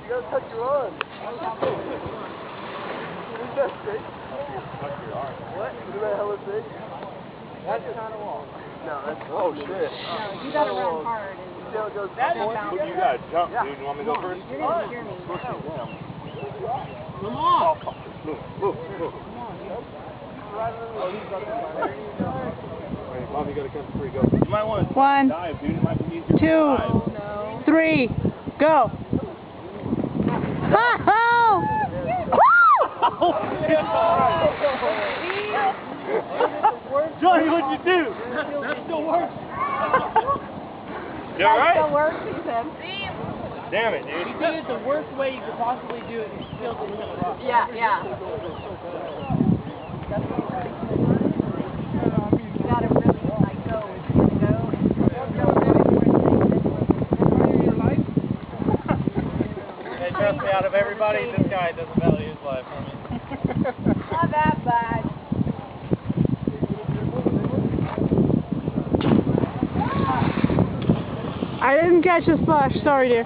You gotta tuck your arm. Isn't that sick? Tuck your arm. What? Isn't that hella sick? That's kind of wrong. No, that's... Oh, shit. No, you gotta run hard. And see how it goes? That's You gotta jump, dude. You want me to go first? You're gonna hear me. Come on! Move, move, move. Wait, Bobby, you gotta come before you go. You might want to dive, dude. It might be easier to dive. 2, 3, go! Oh! Johnny, what'd you do? That still works. You alright? That still works, he said. Damn it, dude. He did it the worst way you could possibly do it, and he still didn't get it off. Yeah, yeah. You gotta really, like, go. Hey, trust me, out of everybody, this guy doesn't value his life for me. Not that bad. I didn't catch the splash, sorry dear.